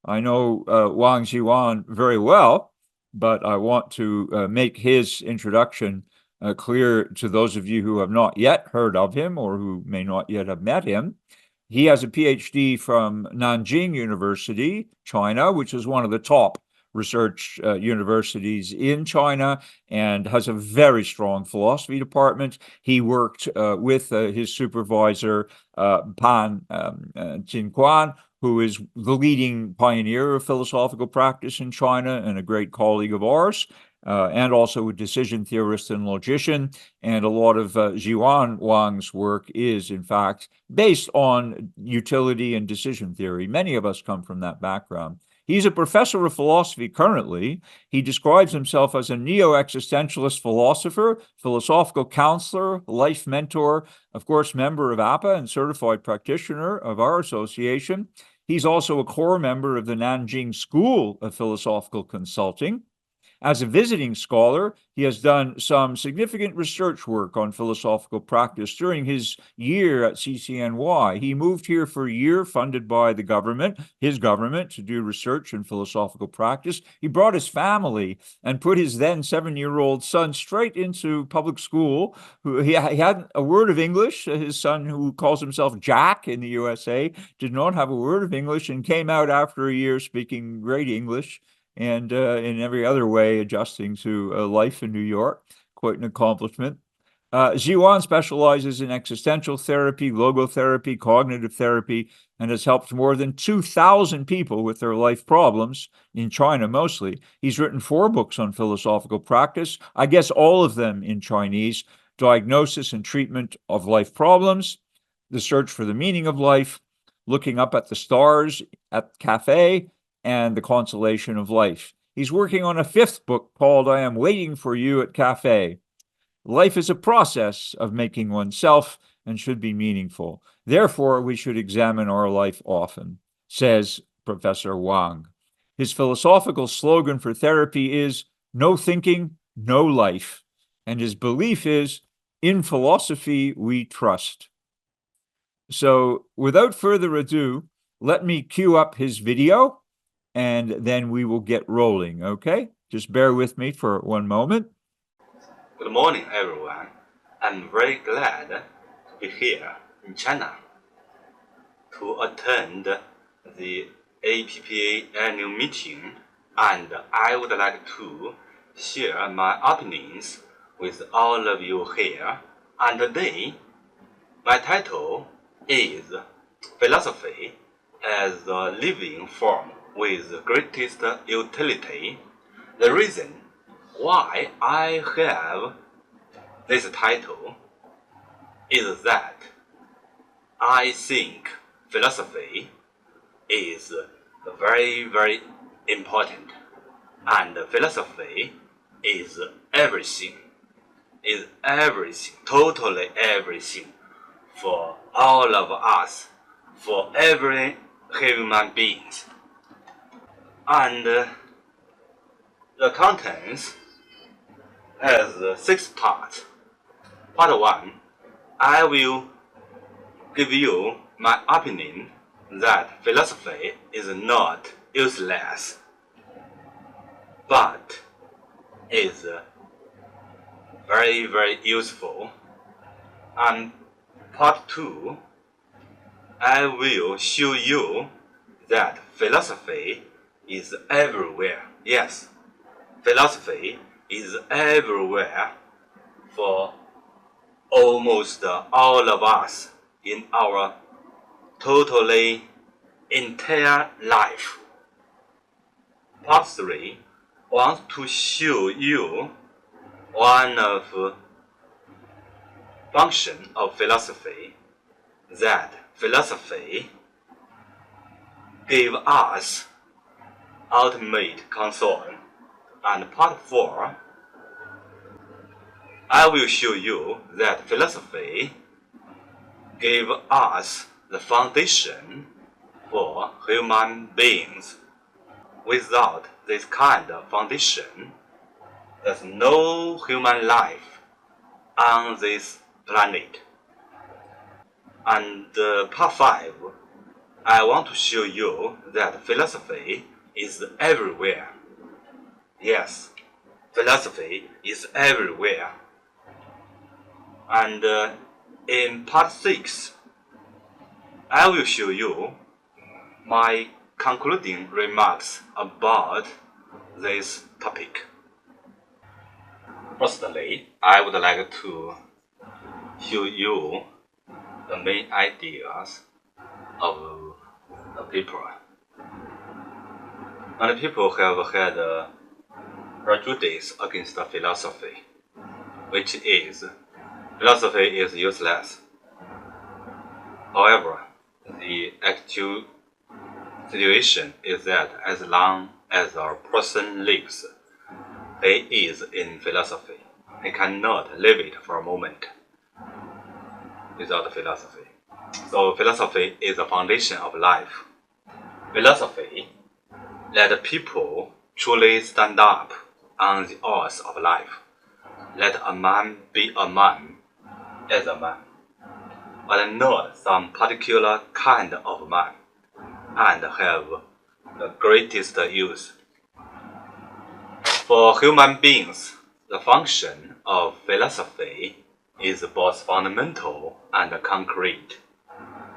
I know Wang Zhiyuan very well, but I want to make his introduction clear to those of you who have not yet heard of him or who may not yet have met him. He has a PhD from Nanjing University, China, which is one of the top research universities in China, and has a very strong philosophy department. He worked with his supervisor, Pan Jinquan, who is the leading pioneer of philosophical practice in China and a great colleague of ours, and also a decision theorist and logician. And a lot of Zhiyuan Wang's work is, in fact, based on utility and decision theory. Many of us come from that background. He's a professor of philosophy currently. He describes himself as a neo-existentialist philosopher, philosophical counselor, life mentor, of course, member of APA and certified practitioner of our association. He's also a core member of the Nanjing School of Philosophical Consulting. As a visiting scholar, he has done some significant research work on philosophical practice during his year at CCNY. He moved here for a year, funded by the government, his government, to do research in philosophical practice. He brought his family and put his then 7-year-old son straight into public school. He had a word of English. His son, who calls himself Jack in the USA, did not have a word of English and came out after a year speaking great English and in every other way adjusting to life in New York. Quite an accomplishment. Zhiyuan specializes in existential therapy, logotherapy, cognitive therapy, and has helped more than 2,000 people with their life problems, in China mostly. He's written 4 books on philosophical practice, I guess all of them in Chinese: Diagnosis and Treatment of Life Problems, The Search for the Meaning of Life, Looking Up at the Stars at Cafe, and The Consolation of Life. He's working on a 5th book called I Am Waiting for You at Cafe. Life is a process of making oneself and should be meaningful. Therefore, we should examine our life often, says Professor Wang. His philosophical slogan for therapy is no thinking, no life. And his belief is in philosophy we trust. So, without further ado, let me cue up his video and then we will get rolling, okay? Just bear with me for one moment. Good morning, everyone. I'm very glad to be here in China to attend the APPA annual meeting, and I would like to share my opinions with all of you here. And today, my title is Philosophy as a Living Form with Greatest Utility. The reason why I have this title is that I think philosophy is very, very important, and philosophy is everything, totally everything for all of us, for every human being. And the contents has 6 parts. Part 1, I will give you my opinion that philosophy is not useless, but is very, very useful. And part 2, I will show you that philosophy is everywhere. Yes, philosophy is everywhere for almost all of us in our totally entire life. Part 3 wants to show you one of the function of philosophy, that philosophy gave us ultimate concern. And part 4, I will show you that philosophy gave us the foundation for human beings. Without this kind of foundation, there's no human life on this planet. And part 5, I want to show you that philosophy is everywhere. Yes, philosophy is everywhere. And in part 6, I will show you my concluding remarks about this topic. Firstly, I would like to show you the main ideas of the paper. Many people have had a prejudice against the philosophy, which is philosophy is useless. However, the actual situation is that as long as a person lives, he is in philosophy. He cannot live it for a moment without philosophy. So philosophy is the foundation of life. Philosophy let people truly stand up on the earth of life. Let a man be a man as a man, but not some particular kind of man, and have the greatest use. For human beings, the function of philosophy is both fundamental and concrete.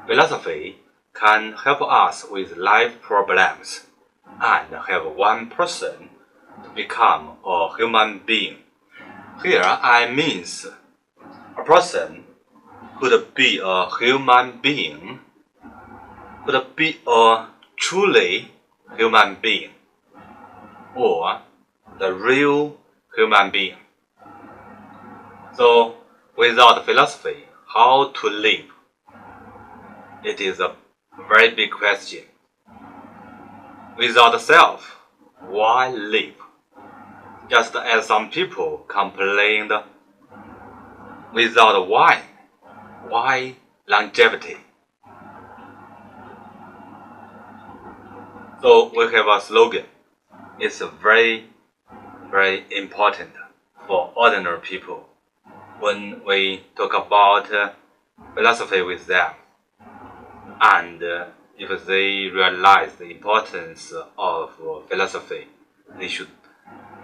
Philosophy can help us with life problems and help one person to become a human being. Here I mean a person could be a human being, could be a truly human being, or the real human being. So, without philosophy, how to live? It is a very big question. Without self, why live? Just as some people complained, without wine, why longevity? So we have a slogan. It's very, very important for ordinary people when we talk about philosophy with them. And if they realize the importance of philosophy,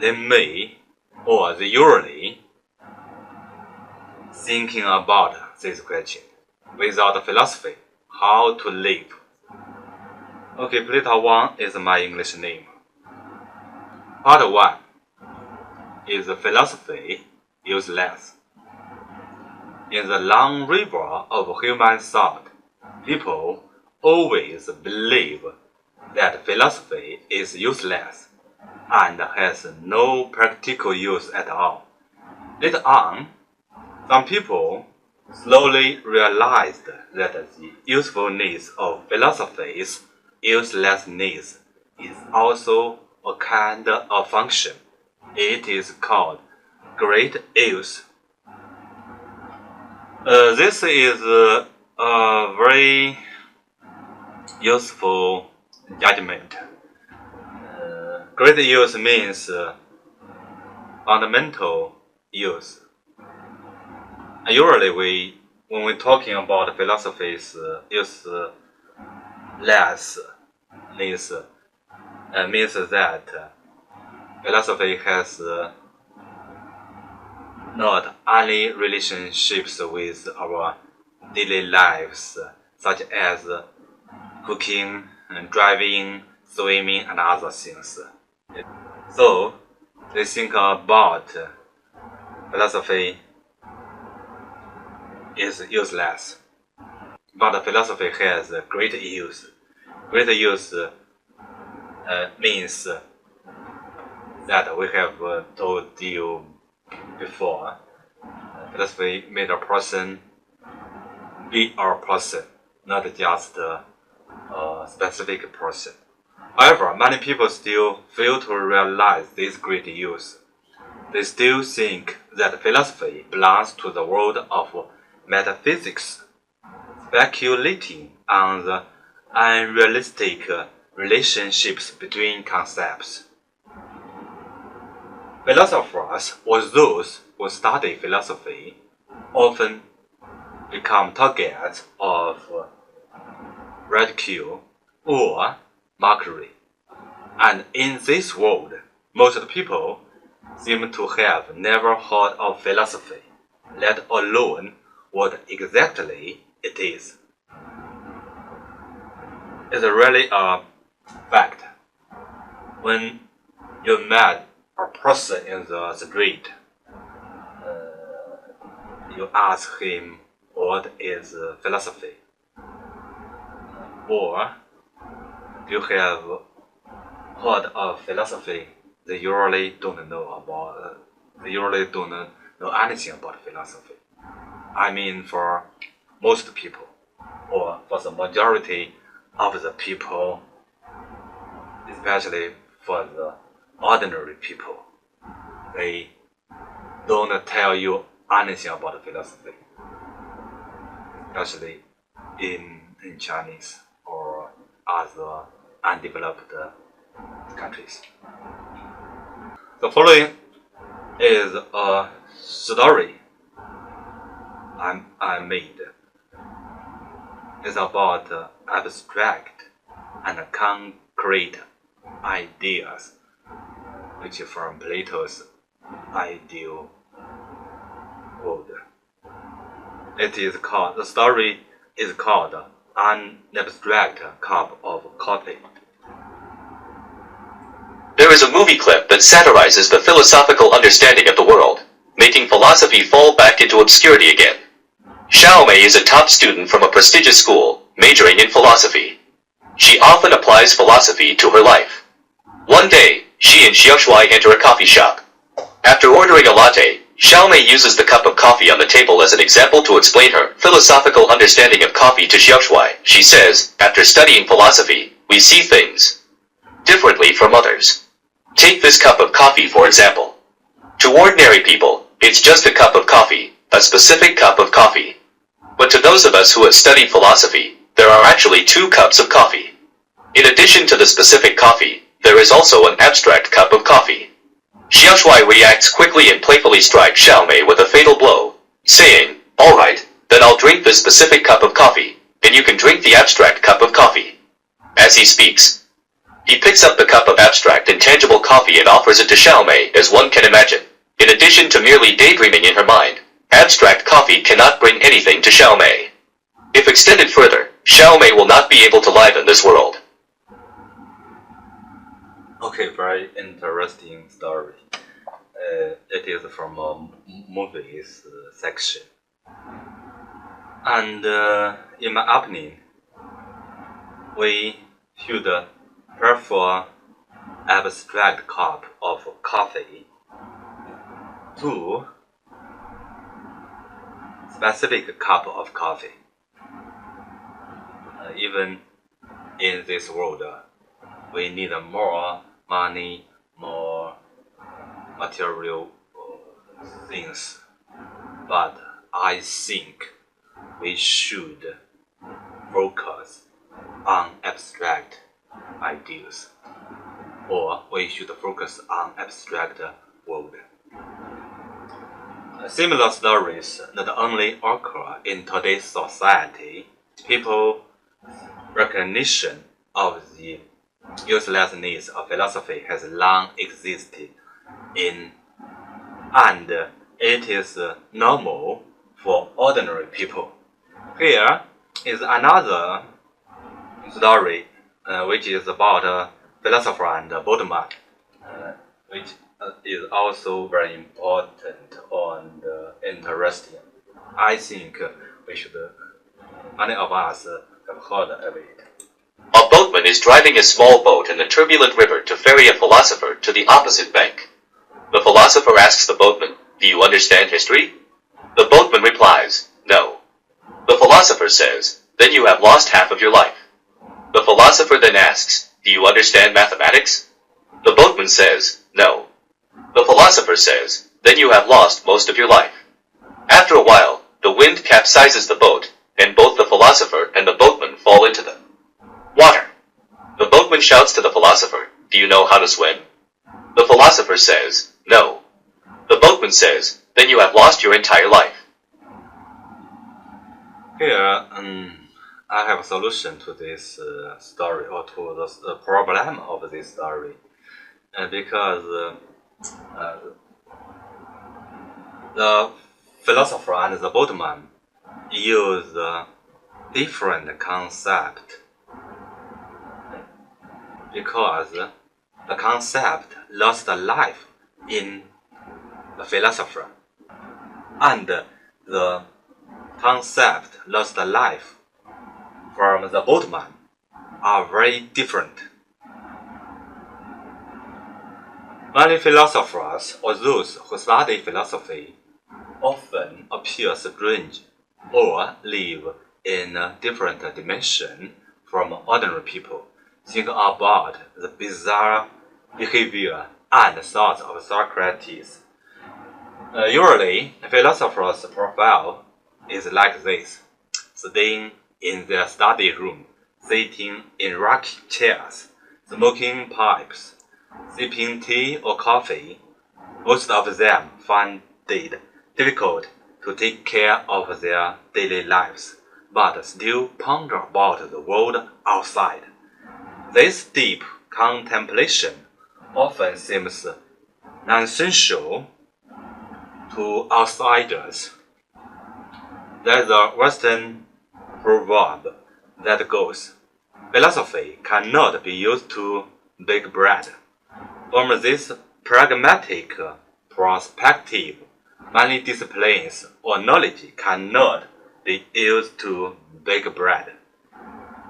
they may, or they usually, thinking about this question. Without philosophy, how to live? Okay, Plato Wang is my English name. Part 1 is philosophy useless. In the long river of human thought, people always believe that philosophy is useless and has no practical use at all. Later on, some people slowly realized that the usefulness of philosophy's uselessness is also a kind of function. It is called great use. This is a very useful judgment. Great use means fundamental use. Usually, when we're talking about philosophy's uselessness, means that philosophy has not only relationships with our daily lives, such as cooking, driving, swimming, and other things. So, they think about philosophy is useless, but philosophy has great use. Great use means that we have told you before. Philosophy made a person be a person, not just a specific person. However, many people still fail to realize this great use. They still think that philosophy belongs to the world of metaphysics, speculating on the unrealistic relationships between concepts. Philosophers, or those who study philosophy, often become targets of ridicule, or mockery. And in this world, most people seem to have never heard of philosophy, let alone what exactly it is. It's really a fact. When you met a person in the street, you ask him what is philosophy, or you have heard of philosophy. They usually don't know anything about philosophy. I mean, for most people, or for the majority of the people, especially for the ordinary people, they don't tell you anything about philosophy, especially in Chinese or other undeveloped countries. The following is a story I made. It's about abstract and concrete ideas, which is from Plato's ideal world. The story is called An Abstract Cup of Coffee. There is a movie clip that satirizes the philosophical understanding of the world, making philosophy fall back into obscurity again. Xiaomei is a top student from a prestigious school, majoring in philosophy. She often applies philosophy to her life. One day, she and Xiaoshuai enter a coffee shop. After ordering a latte, Xiaomei uses the cup of coffee on the table as an example to explain her philosophical understanding of coffee to Xiaoshuai. She says, after studying philosophy, we see things differently from others. Take this cup of coffee for example. To ordinary people, it's just a cup of coffee, a specific cup of coffee. But to those of us who have studied philosophy, there are actually 2 cups of coffee. In addition to the specific coffee, there is also an abstract cup of coffee. Xiaoshuai reacts quickly and playfully strikes Xiaomei with a fatal blow, saying, "Alright, then I'll drink this specific cup of coffee, and you can drink the abstract cup of coffee." As he speaks, he picks up the cup of abstract and tangible coffee and offers it to Xiaomei, as one can imagine. In addition to merely daydreaming in her mind, abstract coffee cannot bring anything to Xiaomei. If extended further, Xiaomei will not be able to live in this world. Okay, very interesting story. It is from a movies section. And in my opinion, we should prefer abstract cup of coffee to specific cup of coffee. Even in this world, we need more money, more material things. But I think we should focus on abstract ideas, or we should focus on abstract world. Similar stories not only occur in today's society. People's recognition of the uselessness of philosophy has long existed and it is normal for ordinary people. Here is another story which is about a philosopher and a boatman, which is also very important and interesting. I think we should, many of us have heard of it. A boatman is driving a small boat in a turbulent river to ferry a philosopher to the opposite bank. The philosopher asks the boatman, "Do you understand history?" The boatman replies, "No." The philosopher says, "Then you have lost half of your life." The philosopher then asks, "Do you understand mathematics?" The boatman says, "No." The philosopher says, "Then you have lost most of your life." After a while, the wind capsizes the boat, and both the philosopher and the boatman fall into the water. The boatman shouts to the philosopher, "Do you know how to swim?" The philosopher says, "No." The boatman says, "Then you have lost your entire life." Here, I have a solution to this story, or to the problem of this story, because the philosopher and the boatman use different concept, because the concept lost life in the philosopher, and the concept lost life from the boatman are very different. Many philosophers, or those who study philosophy, often appear strange or live in a different dimension from ordinary people. Think about the bizarre behavior and thoughts of Socrates. Usually, a philosopher's profile is like this: sitting in their study room, sitting in rocking chairs, smoking pipes, sipping tea or coffee. Most of them find it difficult to take care of their daily lives, but still ponder about the world outside. This deep contemplation often seems nonsensical to outsiders. There's a Western proverb that goes, "Philosophy cannot be used to bake bread." From this pragmatic perspective, many disciplines or knowledge cannot be used to bake bread.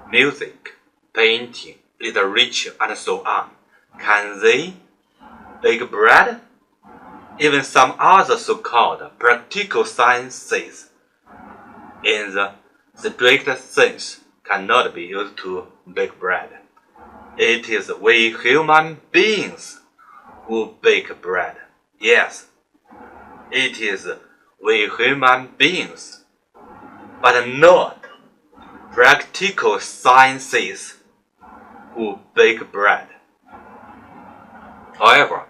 Music, painting, literature, and so on. Can they bake bread? Even some other so-called practical sciences, in the strict sense, cannot be used to bake bread. It is we human beings who bake bread. Yes, it is we human beings, but not practical sciences who bake bread. However,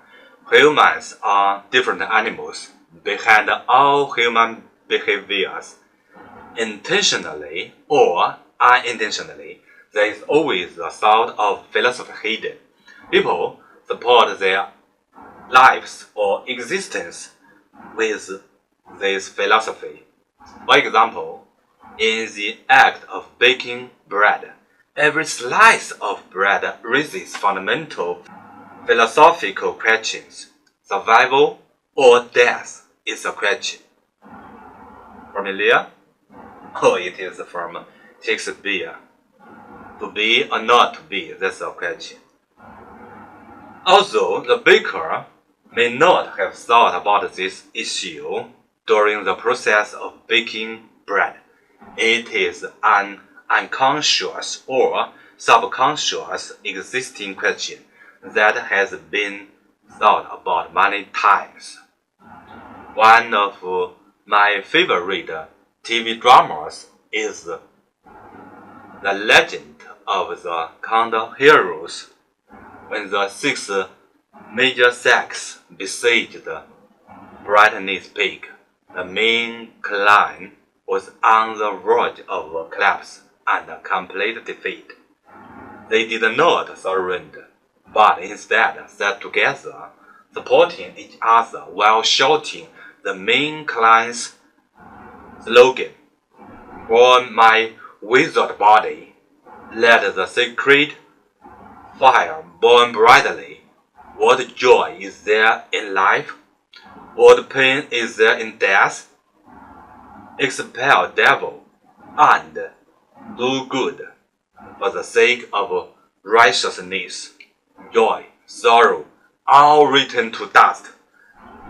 humans are different animals. Behind all human behaviors, intentionally or unintentionally, there is always a thought of philosophy hidden. People support their lives or existence with this philosophy. For example, in the act of baking bread, every slice of bread raises fundamental philosophical questions. Survival or death is a question. Familiar? Oh, it is from Shakespeare. To be or not to be, that's a question. Although the baker may not have thought about this issue during the process of baking bread, it is an unconscious or subconscious existing question that has been thought about many times. One of my favorite TV dramas is The Legend of the Condor Heroes. When the 6 major sects besieged Brittany's Peak, the main clan was on the verge of collapse and complete defeat. They did not surrender, but instead sat together, supporting each other while shouting the main clan's slogan, "For my withered body, let the sacred fire burn brightly. What joy is there in life? What pain is there in death? Expel devil and do good for the sake of righteousness. Joy, sorrow, all return to dust.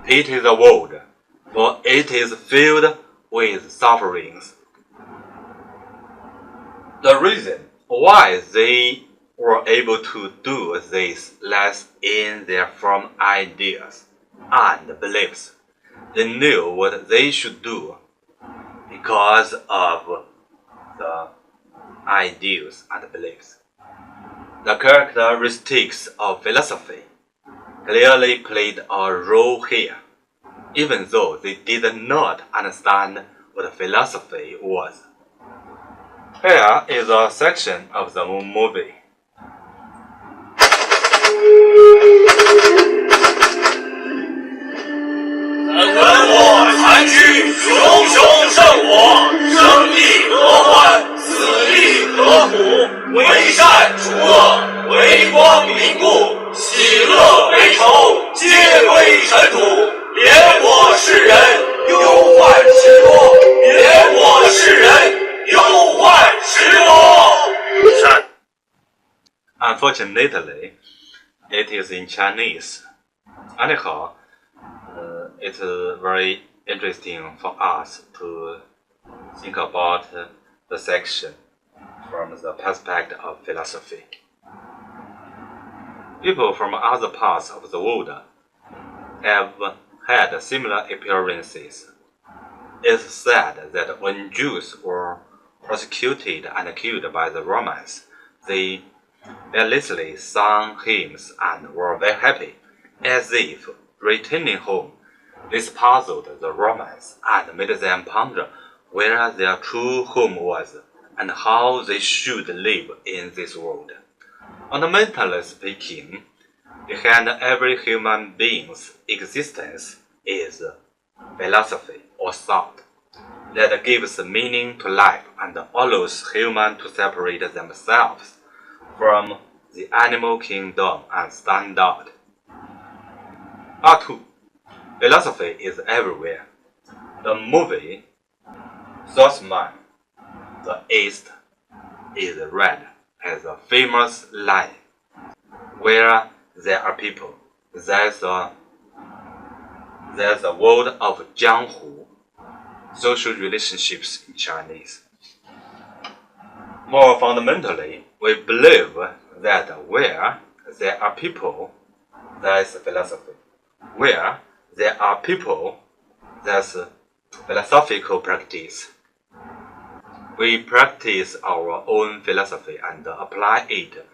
Pity the world, for it is filled with sufferings." The reason why they were able to do this lies in their firm ideas and beliefs. They knew what they should do because of the ideas and beliefs. The characteristics of philosophy clearly played a role here, even though they did not understand what philosophy was. Here is a section of the movie. 闻我弹去，熊熊胜我，生利何患，死利何苦？为善除恶，为光明故，喜乐悲愁，皆归尘土。怜我世人，忧患时多；怜我世人，忧患时多。善。 Unfortunately, it is in Chinese. Anyhow, it's very interesting for us to think about the section from the perspective of philosophy. People from other parts of the world have had similar experiences. It's said that when Jews were persecuted and killed by the Romans, they fearlessly sang hymns and were very happy, as if returning home. This puzzled the Romans and made them ponder where their true home was and how they should live in this world. Fundamentally speaking, behind every human being's existence is philosophy or thought that gives meaning to life and allows humans to separate themselves from the animal kingdom and stand out. Part 2. Philosophy is everywhere. The movie Zhiyuan, The East is Red has a famous line: where there are people, there's a world of jianghu, social relationships in Chinese. More fundamentally, we believe that where there are people, there is philosophy. Where there are people, there's philosophical practice. We practice our own philosophy and apply it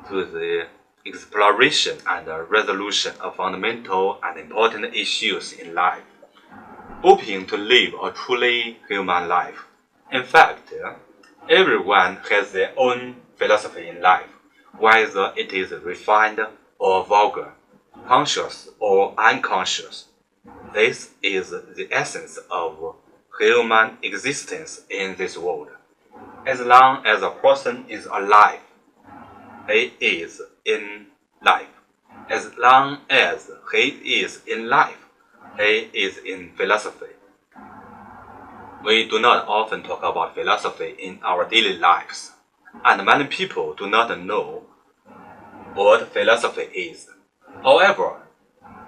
to the exploration and resolution of fundamental and important issues in life, hoping to live a truly human life. In fact, everyone has their own philosophy in life, whether it is refined or vulgar, conscious or unconscious. This is the essence of human existence in this world. As long as a person is alive, he is in life. As long as he is in life, he is in philosophy. We do not often talk about philosophy in our daily lives, and many people do not know what philosophy is. However,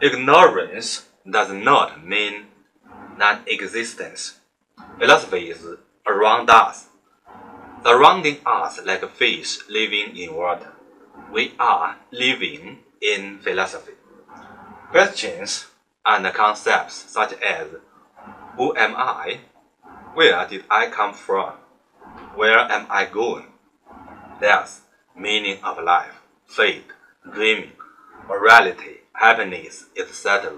ignorance does not mean non-existence. Philosophy is around us, surrounding us like fish living in water. We are living in philosophy. Questions and concepts such as who am I? Where did I come from? Where am I going? Death, meaning of life, fate, dreaming, morality, happiness, etc.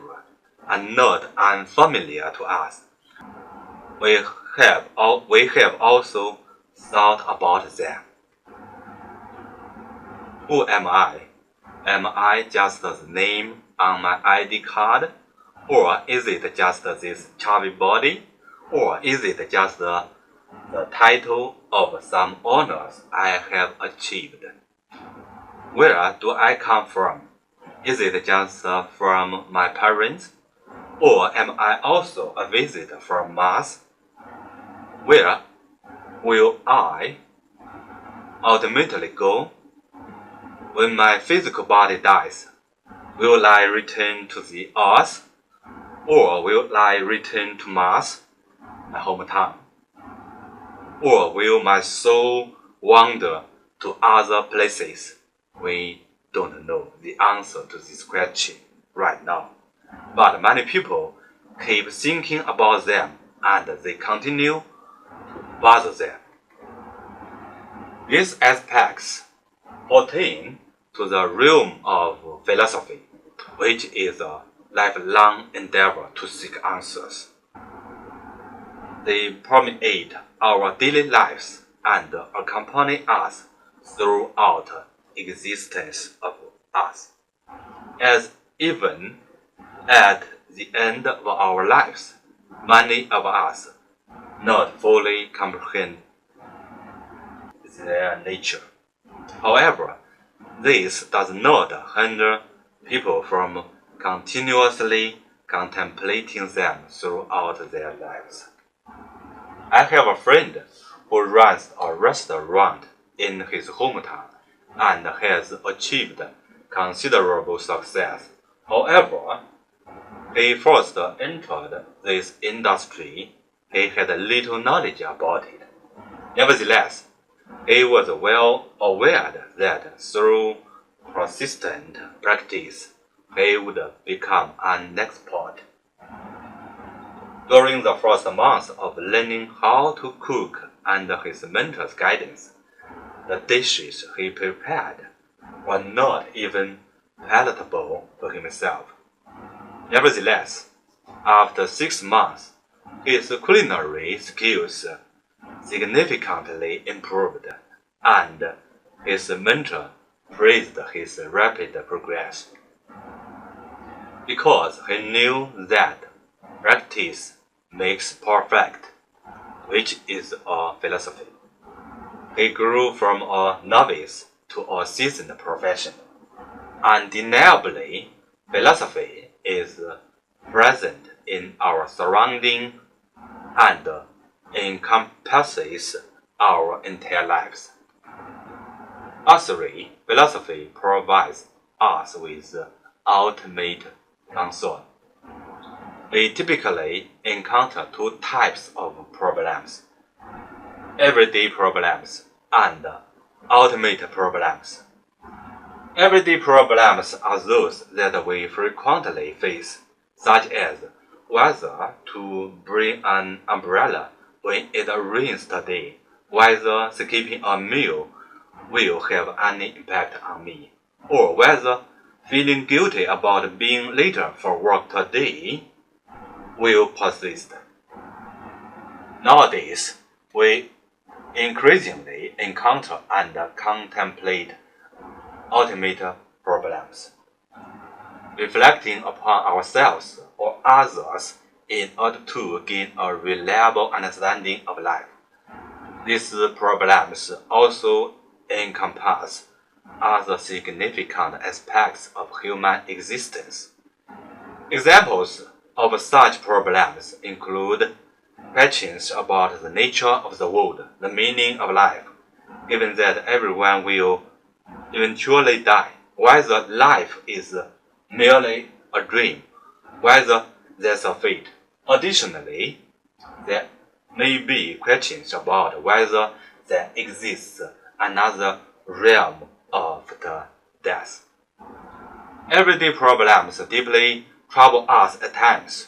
are not unfamiliar to us. We have also thought about them. Who am I? Am I just the name on my ID card? Or is it just this chubby body? Or is it just the title of some honors I have achieved? Where do I come from? Is it just from my parents? Or am I also a visitor from Mars? Where will I ultimately go? When my physical body dies, will I return to the Earth? Or will I return to Mars, my hometown? Or will my soul wander to other places? We don't know the answer to this question right now, but many people keep thinking about them and they continue to bother them. These aspects pertain to the realm of philosophy, which is a lifelong endeavor to seek answers. They permeate our daily lives and accompany us throughout existence of us, as even at the end of our lives, many of us not fully comprehend their nature. However, this does not hinder people from continuously contemplating them throughout their lives. I have a friend who runs a restaurant in his hometown and has achieved considerable success. However, he first entered this industry, he had little knowledge about it. Nevertheless, he was well aware that through persistent practice, he would become an expert. During the first month of learning how to cook under his mentor's guidance, the dishes he prepared were not even palatable to himself. Nevertheless, after 6 months, his culinary skills significantly improved, and his mentor praised his rapid progress. Because he knew that practice makes perfect, which is a philosophy. He grew from a novice to a seasoned professional. Undeniably, philosophy is present in our surrounding and encompasses our entire lives. Lastly, philosophy provides us with ultimate counsel. We typically encounter two types of problems: everyday problems and ultimate problems. Everyday problems are those that we frequently face, such as whether to bring an umbrella when it rains today, whether skipping a meal will have any impact on me, or whether feeling guilty about being later for work today will persist. Nowadays, we increasingly encounter and contemplate ultimate problems, reflecting upon ourselves or others in order to gain a reliable understanding of life. These problems also encompass other significant aspects of human existence. Examples of such problems include questions about the nature of the world, the meaning of life, given that everyone will eventually die, whether life is merely a dream, whether there's a fate. Additionally, there may be questions about whether there exists another realm after death. Everyday problems deeply trouble us at times.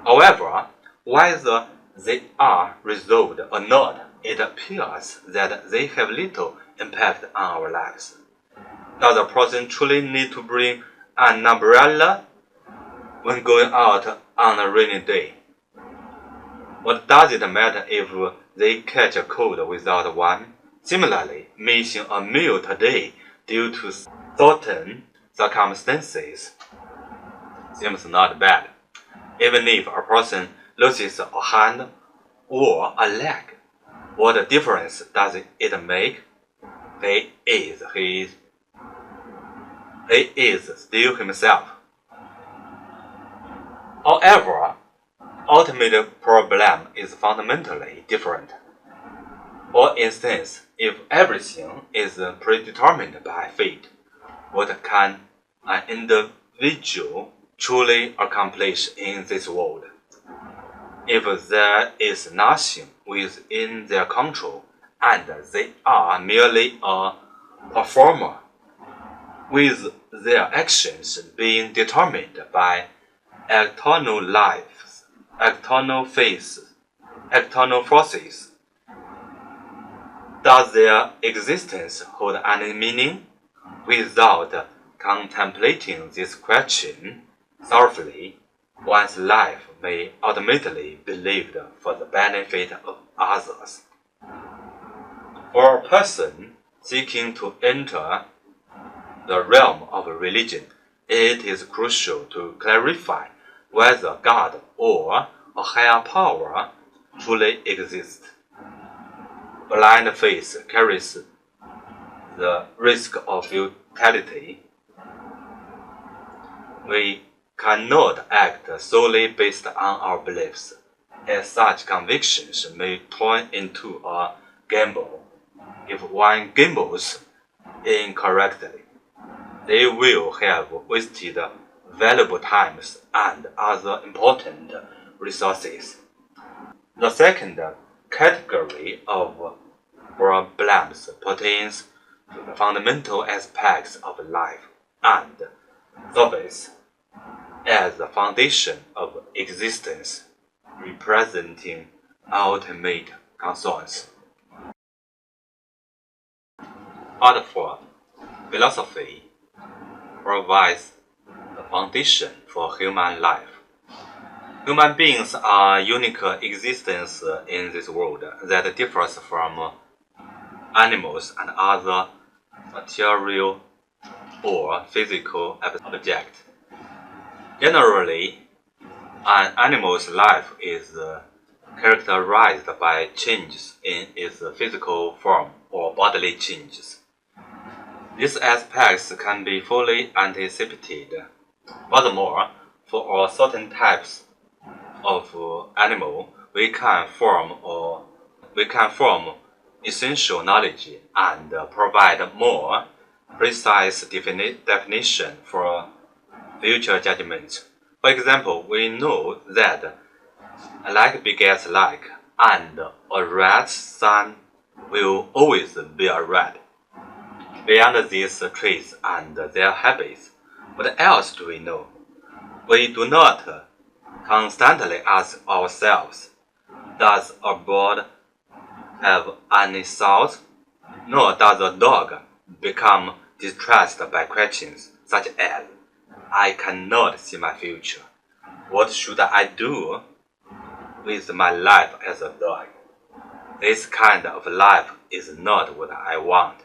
However, whether they are resolved or not, it appears that they have little impact on our lives. Does a person truly need to bring an umbrella when going out on a rainy day? What does it matter if they catch a cold without one? Similarly, missing a meal today due to certain circumstances seems not bad. Even if a person loses a hand or a leg, what difference does it make? He is still himself. However, ultimate problem is fundamentally different. For instance, if everything is predetermined by fate, what can an individual truly accomplish in this world? If there is nothing within their control and they are merely a performer, with their actions being determined by external lives, external forces, does their existence hold any meaning? Without contemplating this question thoroughly, one's life may ultimately be lived for the benefit of others. For a person seeking to enter the realm of religion, it is crucial to clarify whether God or a higher power truly exists. Blind faith carries the risk of futility. We cannot act solely based on our beliefs, as such convictions may turn into a gamble. If one gambles incorrectly, they will have wasted valuable times and other important resources. The second category of problems pertains to the fundamental aspects of life and service as the foundation of existence, representing ultimate concerns. Part 4. Philosophy provides the foundation for human life. Human beings are unique existence in this world that differs from animals and other material or physical objects. Generally, an animal's life is characterized by changes in its physical form or bodily changes. These aspects can be fully anticipated. Furthermore, for certain types of animal, we can form essential knowledge and provide more precise definition for future judgments. For example, we know that like begets like, and a rat's son will always be a rat. Beyond these traits and their habits, what else do we know? We do not constantly ask ourselves, does a bird have any thoughts? Nor does a dog become distressed by questions such as, I cannot see my future. What should I do with my life as a dog? This kind of life is not what I want.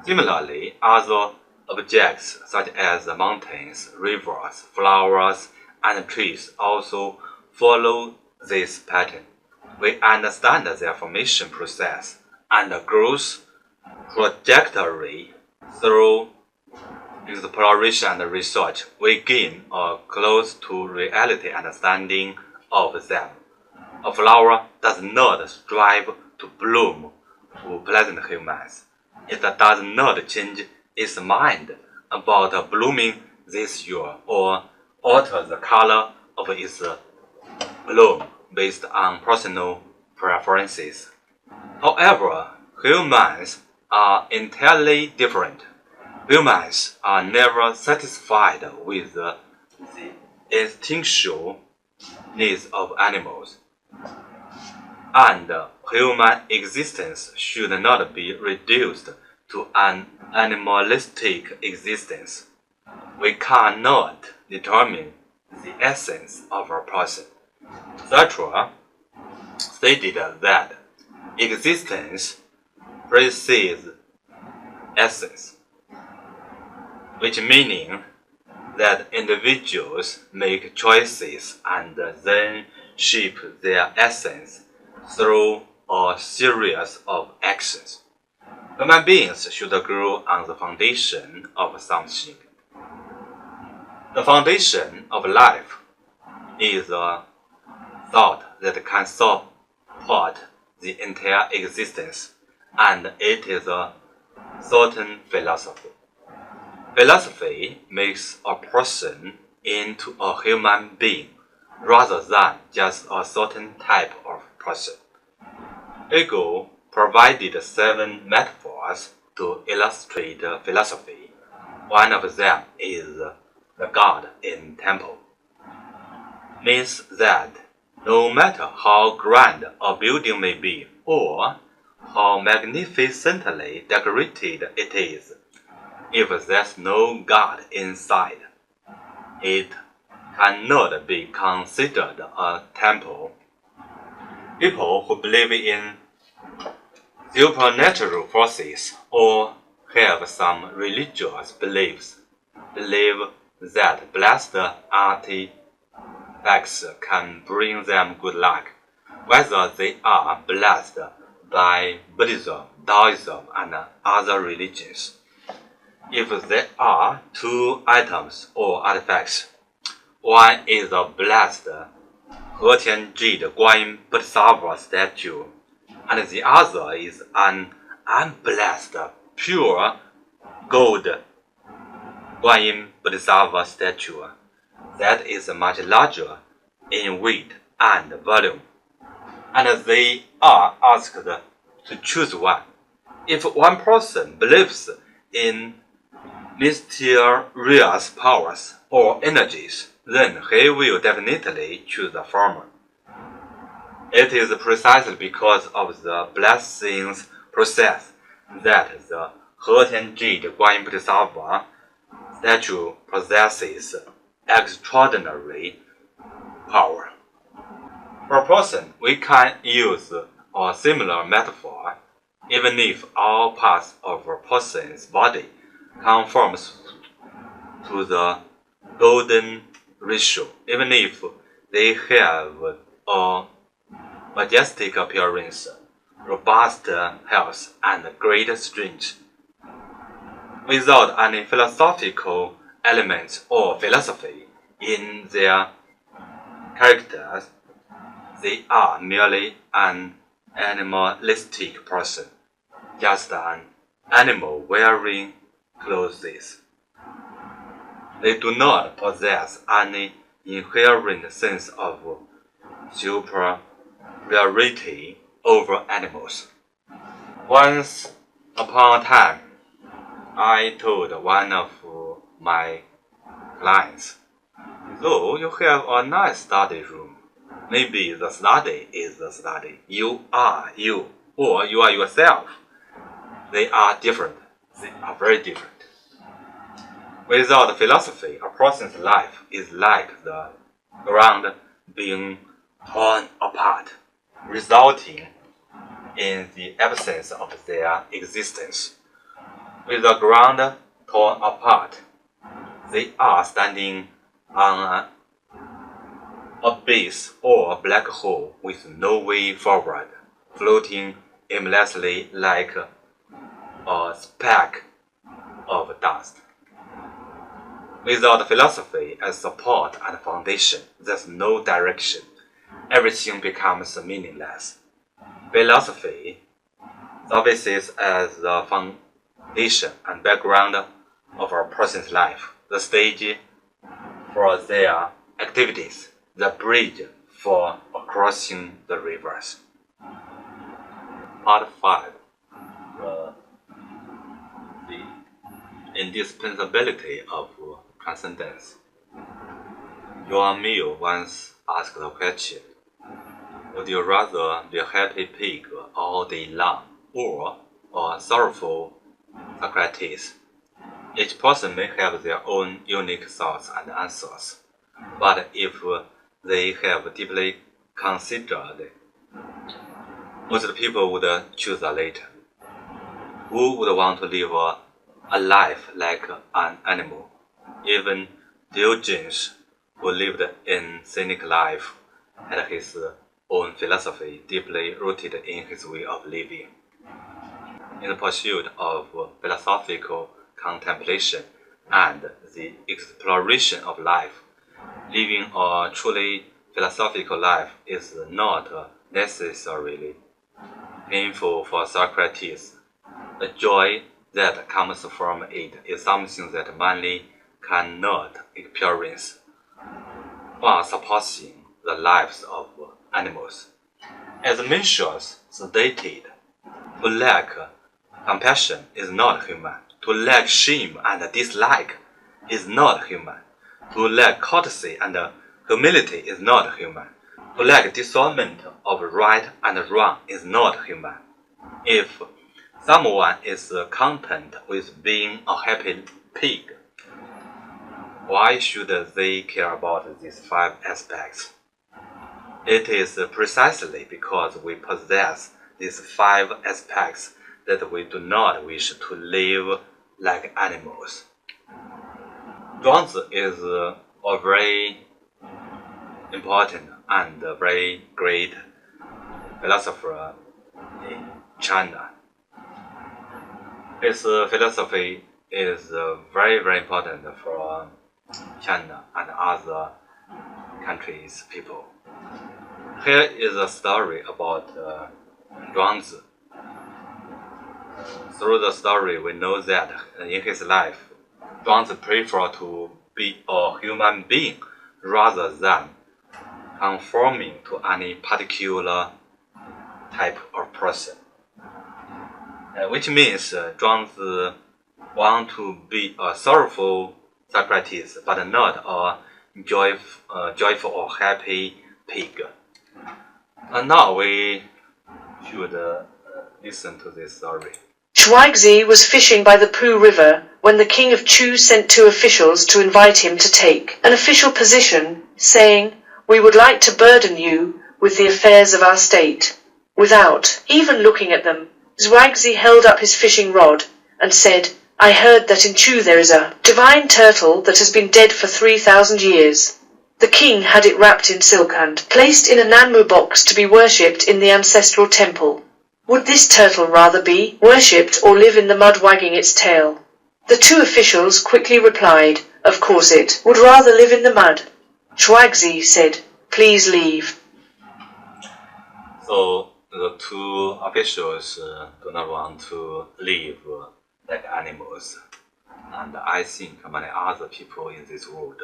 Similarly, other objects such as mountains, rivers, flowers, and trees also follow this pattern. We understand their formation process and growth trajectory through exploration and research. We gain a close to reality understanding of them. A flower does not strive to bloom to pleasant humans. It does not change its mind about blooming this year or alter the color of its bloom based on personal preferences. However, humans are entirely different. Humans are never satisfied with the instinctual needs of animals, and human existence should not be reduced to an animalistic existence. We cannot determine the essence of a person. Sartre stated that existence precedes essence, which meaning that individuals make choices and then shape their essence through a series of actions. Human beings should grow on the foundation of something. The foundation of life is a thought that can support the entire existence, and it is a certain philosophy. Philosophy makes a person into a human being rather than just a certain type of person. Hegel provided 7 metaphors to illustrate philosophy. One of them is the god in temple. Means that no matter how grand a building may be or how magnificently decorated it is, if there's no God inside, it cannot be considered a temple. People who believe in supernatural forces or have some religious beliefs believe that blessed artifacts can bring them good luck, whether they are blessed by Buddhism, Taoism, and other religions. If there are two items or artifacts, one is a blessed He Tian Jade Guanyin Bodhisattva statue, and the other is an unblessed pure gold Guanyin Bodhisattva statue that is much larger in weight and volume, and they are asked to choose one. If one person believes in mysterious powers or energies, then he will definitely choose the former. It is precisely because of the blessings process that the He Tian Jade Guanyin Bodhisattva statue possesses extraordinary power. For a person, we can use a similar metaphor. Even if all parts of a person's body conforms to the golden ratio, even if they have a majestic appearance, robust health, and great strength, without any philosophical elements or philosophy in their characters, they are merely an animalistic person, just an animal wearing clothes. They do not possess any inherent sense of superiority over animals. Once upon a time, I told one of my clients, "Though you have a nice study room, maybe the study is the study. You are you, or you are yourself. They are different. They are very different. Without philosophy, a person's life is like the ground being torn apart, resulting in the absence of their existence. With the ground torn apart, they are standing on an abyss or a black hole with no way forward, floating aimlessly like a speck of dust. Without philosophy as support and foundation, there's no direction. Everything becomes meaningless. Philosophy services as the foundation and background of a person's life, the stage for their activities, the bridge for crossing the rivers. Part 5. The indispensability of transcendence. Yuan Miu once asked the question, would you rather be a happy pig all day long or a sorrowful Socrates? Each person may have their own unique thoughts and answers, but if they have deeply considered, most people would choose the latter. Who would want to live a life like an animal? Even Diogenes, who lived a cynic life, had his own philosophy deeply rooted in his way of living. In the pursuit of philosophical contemplation and the exploration of life, living a truly philosophical life is not necessarily painful for Socrates. The joy that comes from it is something that money cannot experience, far surpassing the lives of animals. As Mencius stated, to lack compassion is not human. To lack shame and dislike is not human. To lack courtesy and humility is not human. To lack discernment of right and wrong is not human. If someone is content with being a happy pig, why should they care about these 5 aspects? It is precisely because we possess these 5 aspects that we do not wish to live like animals. Zhuangzi is a very important and very great philosopher in China. His philosophy is very, very important for China and other countries' people. Here is a story about Zhuangzi. Through the story, we know that in his life, Zhuangzi preferred to be a human being rather than conforming to any particular type of person. Which means Zhuangzi want to be a sorrowful Socrates, but not a joyful or happy pig. And now we should listen to this story. Zhuangzi was fishing by the Pu River when the king of Chu sent 2 officials to invite him to take an official position, saying, "We would like to burden you with the affairs of our state." Without even looking at them, Zhuangzi held up his fishing rod and said, "I heard that in Chu there is a divine turtle that has been dead for 3,000 years. The king had it wrapped in silk and placed in a Nanmu box to be worshipped in the ancestral temple. Would this turtle rather be worshipped or live in the mud wagging its tail?" The 2 officials quickly replied, "Of course it would rather live in the mud." Zhuangzi said, "Please leave." So the 2 officials do not want to live like animals. And I think many other people in this world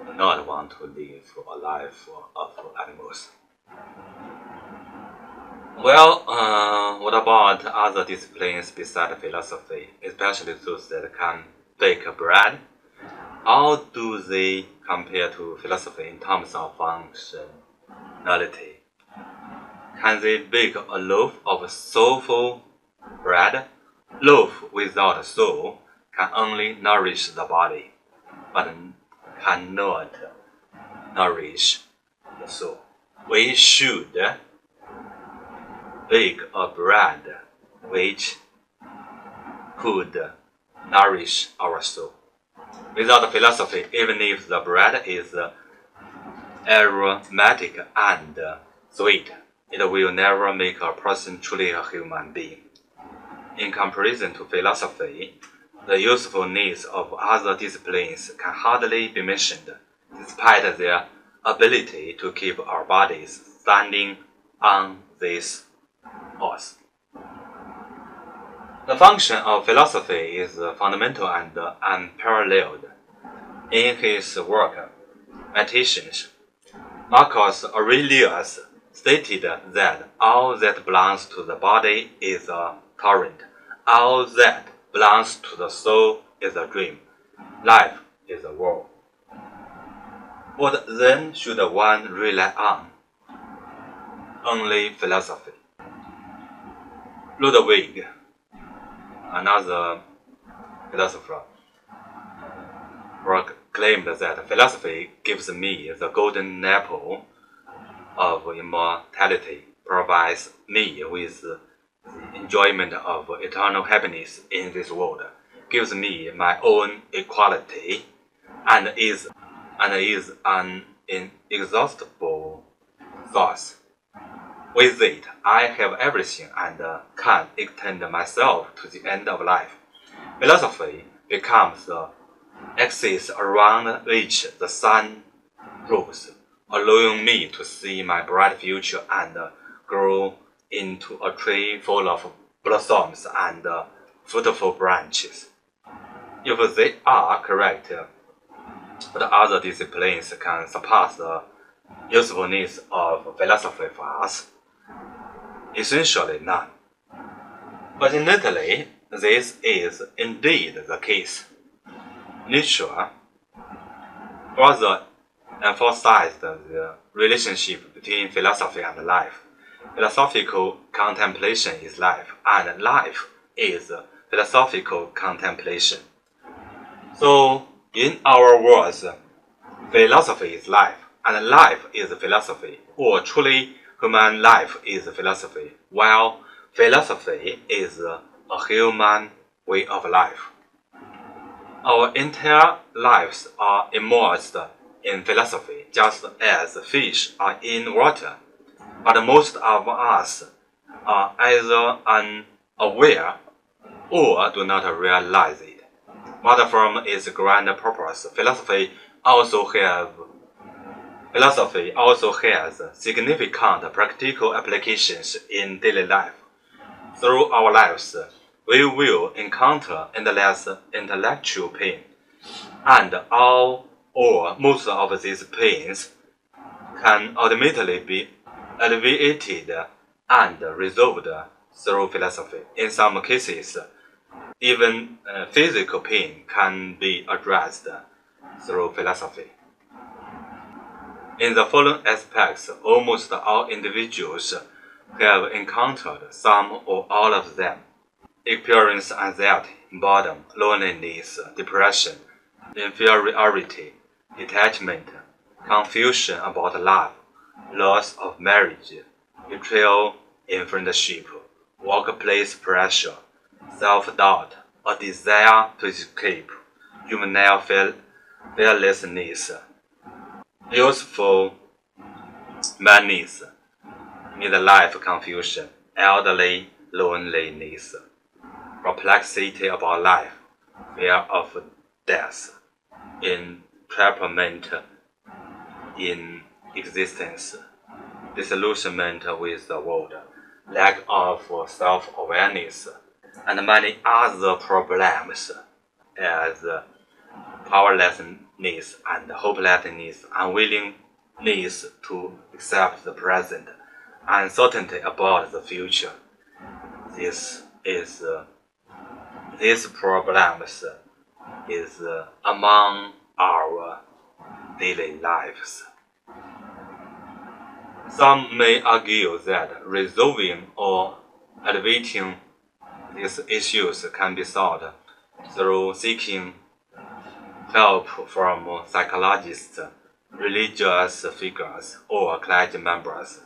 do not want to live a life of animals. Well, what about other disciplines besides philosophy, especially those that can bake bread? How do they compare to philosophy in terms of functionality? Can they bake a loaf of soulful bread? Loaf without soul can only nourish the body, but cannot nourish the soul. We should bake a bread which could nourish our soul. Without philosophy, even if the bread is aromatic and sweet, it will never make a person truly a human being. In comparison to philosophy, the usefulness of other disciplines can hardly be mentioned, despite their ability to keep our bodies standing on this earth. The function of philosophy is fundamental and unparalleled. In his work, Meditations, Marcus Aurelius stated that all that belongs to the body is a torrent, all that belongs to the soul is a dream, life is a war. What then should one rely on? Only philosophy. Ludwig, another philosopher, claimed that philosophy gives me the golden apple of immortality, provides me with the enjoyment of eternal happiness in this world, gives me my own equality, and is an inexhaustible source. With it, I have everything and can extend myself to the end of life. Philosophy becomes the axis around which the sun rolls, allowing me to see my bright future and grow into a tree full of blossoms and fruitful branches. If they are correct, but other disciplines can surpass the usefulness of philosophy for us? Essentially none. Fortunately, this is indeed the case. Nature further emphasized the relationship between philosophy and life. Philosophical contemplation is life, and life is philosophical contemplation. So, in our words, philosophy is life, and life is philosophy, or truly, human life is philosophy, while philosophy is a human way of life. Our entire lives are immersed in philosophy, just as fish are in water. But most of us are either unaware or do not realize it. But from its grand purpose, philosophy also has significant practical applications in daily life. Through our lives, we will encounter endless intellectual pain, and all or most of these pains can ultimately be alleviated and resolved through philosophy. In some cases, even physical pain can be addressed through philosophy. In the following aspects, almost all individuals have encountered some or all of them. Experience anxiety, boredom, loneliness, depression, inferiority, detachment, confusion about love, loss of marriage, betrayal in friendship, workplace pressure, self-doubt, a desire to escape, juvenile fearlessness, youthful madness, midlife confusion, elderly loneliness, perplexity about life, fear of death, entrapment in existence, disillusionment with the world, lack of self-awareness, and many other problems as powerlessness and hopelessness, unwillingness to accept the present, uncertainty about the future. These problems is among our daily lives. Some may argue that resolving or elevating these issues can be solved through seeking help from psychologists, religious figures, or clergy members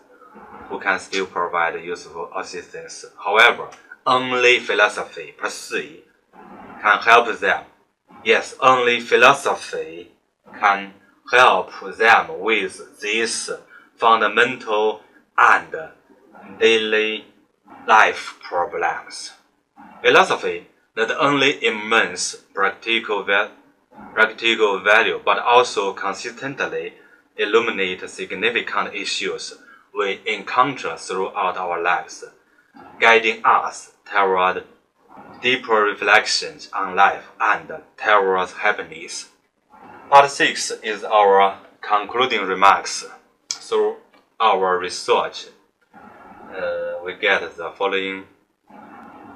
who can still provide useful assistance. However, only philosophy per se can help them. Yes, only philosophy can help them with these fundamental and daily life problems. Philosophy not only immense practical value, but also consistently illuminate significant issues we encounter throughout our lives, guiding us toward deeper reflections on life and towards happiness. Part 6 is our concluding remarks. Through our research, we get the following.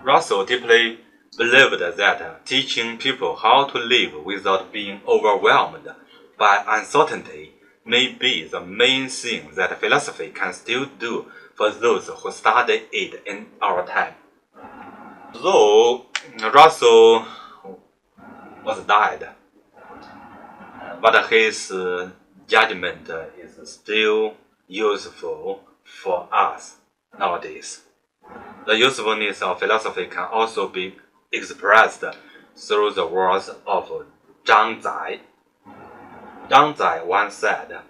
Russell deeply believed that teaching people how to live without being overwhelmed by uncertainty may be the main thing that philosophy can still do for those who study it in our time. Though Russell was died, but his judgment is still useful for us nowadays. The usefulness of philosophy can also be expressed through the words of Zhang Zai. Zhang Zai once said,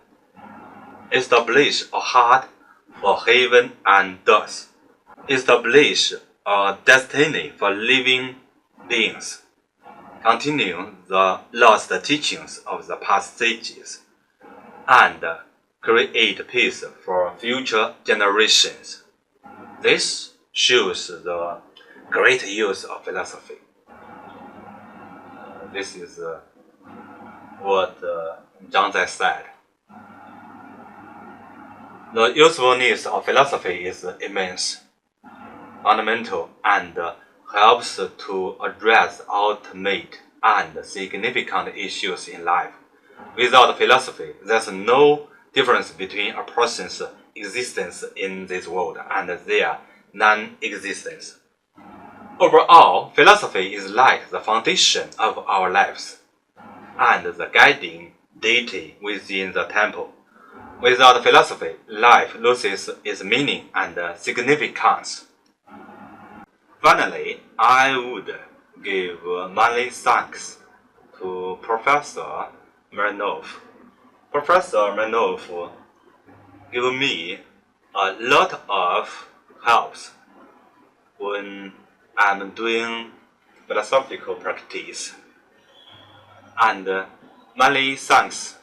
"Establish a heart for heaven and earth. Establish a destiny for living beings. Continue the lost teachings of the past sages, and create peace for future generations." This shows the great use of philosophy. This is what Zhang Zai said. The usefulness of philosophy is immense, fundamental, and helps to address ultimate and significant issues in life. Without philosophy, there's no difference between a person's existence in this world and their non-existence. Overall, philosophy is like the foundation of our lives and the guiding deity within the temple. Without philosophy, life loses its meaning and significance. Finally, I would give many thanks to Professor Marinov. Professor Marinov gave me a lot of helps when I'm doing philosophical practice. And many thanks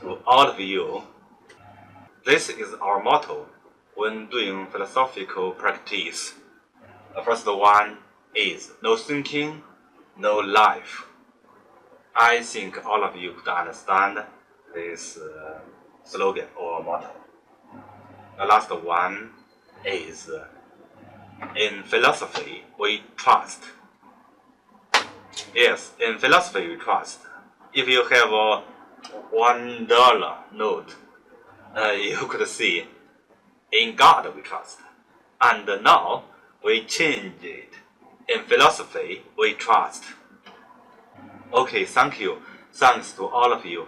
to all of you. This is our motto when doing philosophical practice. The first one is no thinking, no life. I think all of you could understand this slogan or motto. The last one is in philosophy we trust. Yes, in philosophy we trust. If you have a $1 note, you could see in God we trust. And now we change it. In philosophy we trust. Okay, thank you. Thanks to all of you.